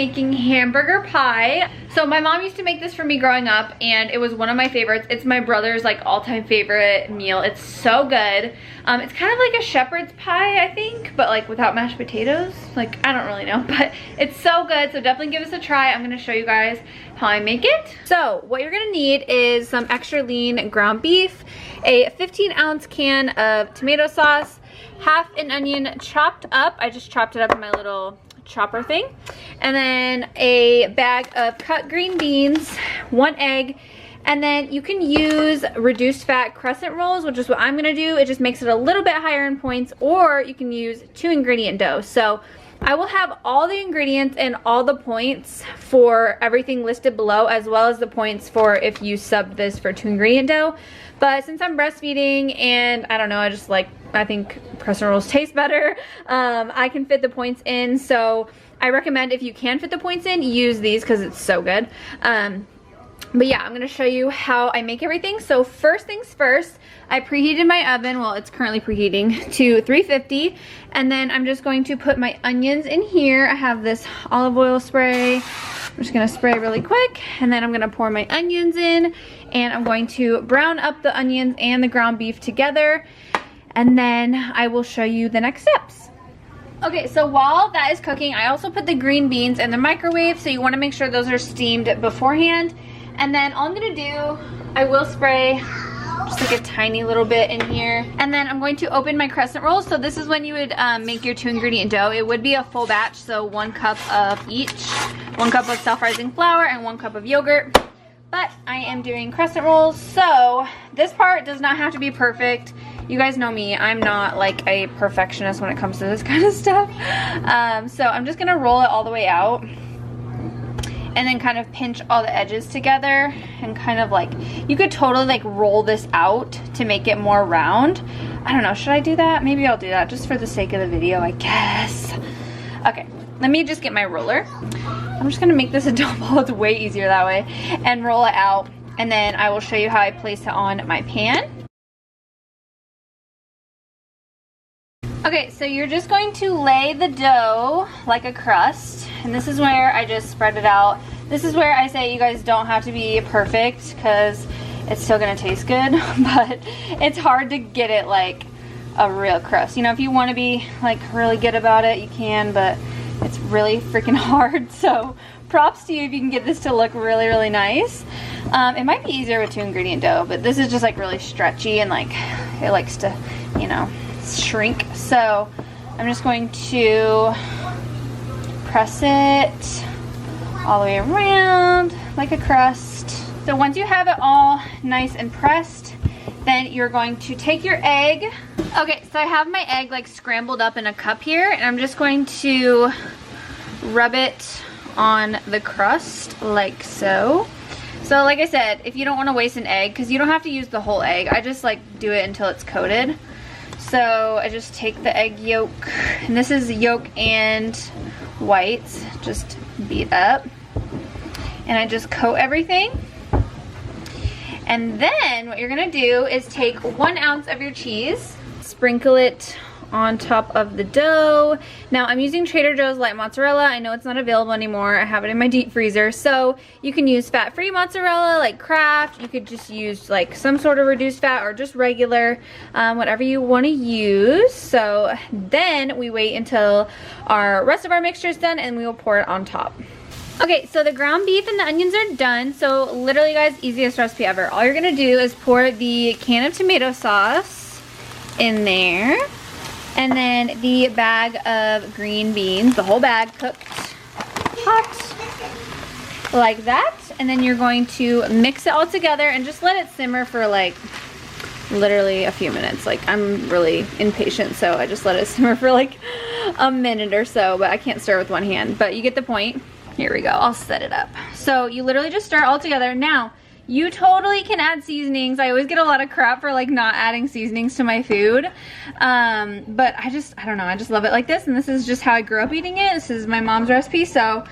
making hamburger pie. So my mom used to make this for me growing up, and it was one of my favorites. It's my brother's like all-time favorite meal. It's so good. It's kind of like a shepherd's pie, I think, but like without mashed potatoes. Like, I don't really know, but it's so good. So definitely give us a try. I'm gonna show you guys how I make it. So what you're gonna need is some extra lean ground beef, a 15-ounce can of tomato sauce, half an onion chopped up. I just chopped it up in my little chopper thing, and then a bag of cut green beans, 1 egg, and then you can use reduced fat crescent rolls, which is what I'm gonna do. It just makes it a little bit higher in points, or you can use 2-ingredient dough. So I will have all the ingredients and all the points for everything listed below, as well as the points for if you sub this for 2-ingredient dough. But since I'm breastfeeding and I don't know, I think crescent rolls taste better, I can fit the points in. So I recommend, if you can fit the points in, use these because it's so good. But yeah, I'm gonna show you how I make everything. So first things first, I preheated my oven, well, it's currently preheating, to 350. And then I'm just going to put my onions in here. I have this olive oil spray. I'm just gonna spray really quick, and then I'm gonna pour my onions in, and I'm going to brown up the onions and the ground beef together, and then I will show you the next steps. Okay, so while that is cooking, I also put the green beans in the microwave, so you wanna make sure those are steamed beforehand. And then all I'm gonna do, I will spray just like a tiny little bit in here. And then I'm going to open my crescent rolls. So this is when you would make your 2-ingredient dough. It would be a full batch, so 1 cup of each. 1 cup of self-rising flour and 1 cup of yogurt. But I am doing crescent rolls, so this part does not have to be perfect. You guys know me, I'm not like a perfectionist when it comes to this kind of stuff. So I'm just gonna roll it all the way out, and then kind of pinch all the edges together, and kind of like, you could totally like roll this out to make it more round. I don't know, should I do that? Maybe I'll do that just for the sake of the video, I guess. Okay, let me just get my roller. I'm just gonna make this a dough ball, it's way easier that way, and roll it out, and then I will show you how I place it on my pan. Okay, so you're just going to lay the dough like a crust, and this is where I just spread it out. This is where I say you guys don't have to be perfect, because it's still gonna taste good, but it's hard to get it like a real crust. You know, if you want to be like really good about it, you can, but it's really freaking hard. So props to you if you can get this to look really, really nice. It might be easier with 2-ingredient dough, but this is just like really stretchy, and like it likes to, you know, shrink. So I'm just going to press it all the way around like a crust. So once you have it all nice and pressed, then you're going to take your egg. Okay, so I have my egg like scrambled up in a cup here, and I'm just going to rub it on the crust like so. So like I said, if you don't want to waste an egg, because you don't have to use the whole egg, I just like do it until it's coated. So I just take the egg yolk, and this is yolk and whites just beat up, and I just coat everything. And then what you're gonna do is take 1 ounce of your cheese, sprinkle it on top of the dough. Now I'm using Trader Joe's Lite mozzarella. I know it's not available anymore. I have it in my deep freezer. So you can use fat-free mozzarella like Kraft. You could just use like some sort of reduced fat or just regular, whatever you want to use. So then we wait until our rest of our mixture is done, and we will pour it on top. Okay, so the ground beef and the onions are done. So literally, guys, easiest recipe ever. All you're gonna do is pour the can of tomato sauce in there, and then the bag of green beans, the whole bag cooked hot like that. And then you're going to mix it all together and just let it simmer for like literally a few minutes. Like, I'm really impatient, so I just let it simmer for like a minute or so, but I can't stir with one hand, but you get the point. Here we go, I'll set it up. So you literally just stir it all together. Now, you totally can add seasonings. I always get a lot of crap for like not adding seasonings to my food. But I don't know, I just love it like this, and this is just how I grew up eating it. This is my mom's recipe, so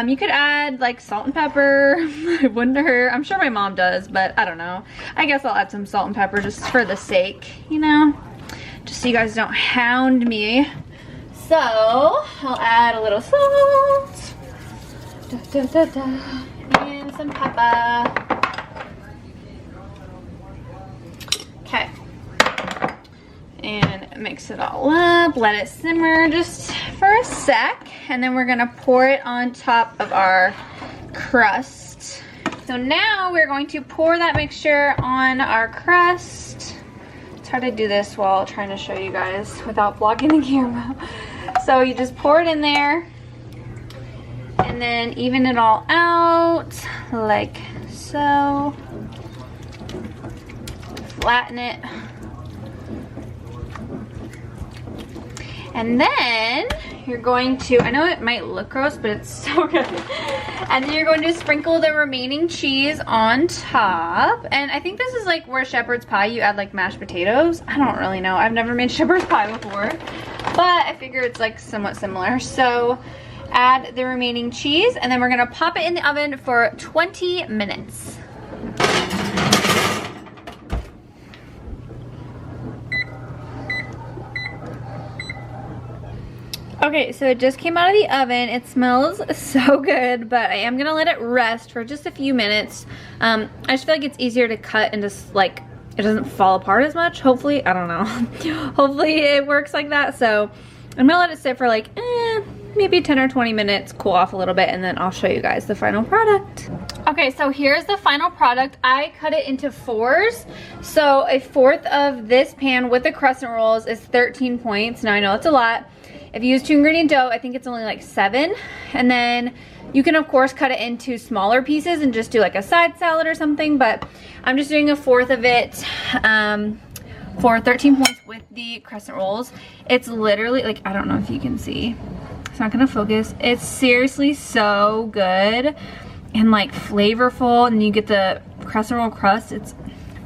you could add like salt and pepper. It wouldn't hurt. I'm sure my mom does, but I don't know. I guess I'll add some salt and pepper just for the sake, you know? Just so you guys don't hound me. So, I'll add a little salt. And some pepper. Okay. And mix it all up, let it simmer just for a sec, and then we're gonna pour it on top of our crust. So now we're going to pour that mixture on our crust. It's hard to do this while trying to show you guys without blocking the camera. So you just pour it in there and then even it all out like so. Flatten it. And then you're going to, I know it might look gross, but it's so good. And then you're going to sprinkle the remaining cheese on top. And I think this is like where shepherd's pie, you add like mashed potatoes. I don't really know. I've never made shepherd's pie before, but I figure it's like somewhat similar. So add the remaining cheese and then we're gonna pop it in the oven for 20 minutes. Okay, so it just came out of the oven. It smells so good, but I am gonna let it rest for just a few minutes. I just feel like it's easier to cut and just like, it doesn't fall apart as much, hopefully. I don't know. Hopefully it works like that. So I'm gonna let it sit for like, maybe 10 or 20 minutes, cool off a little bit, and then I'll show you guys the final product. Okay, so here's the final product. I cut it into 4s. So a 1/4 of this pan with the crescent rolls is 13 points. Now I know it's a lot. If you use 2-ingredient dough, I think it's only like 7. And then you can of course cut it into smaller pieces and just do like a side salad or something, but I'm just doing a 1/4 of it for 13 points with the crescent rolls. It's literally like, I don't know if you can see. It's not gonna focus. It's seriously so good and like flavorful, and you get the crescent roll crust. It's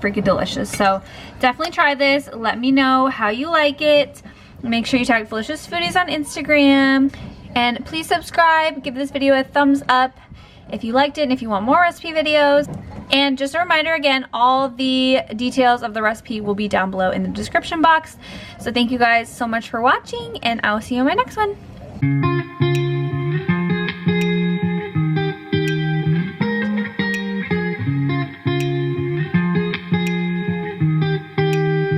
freaking delicious. So definitely try this. Let me know how you like it. Make sure you tag Felicia's Foodies on Instagram, and please subscribe. Give this video a thumbs up if you liked it and if you want more recipe videos. And just a reminder again, all the details of the recipe will be down below in the description box. So thank you guys so much for watching, and I will see you in my next one.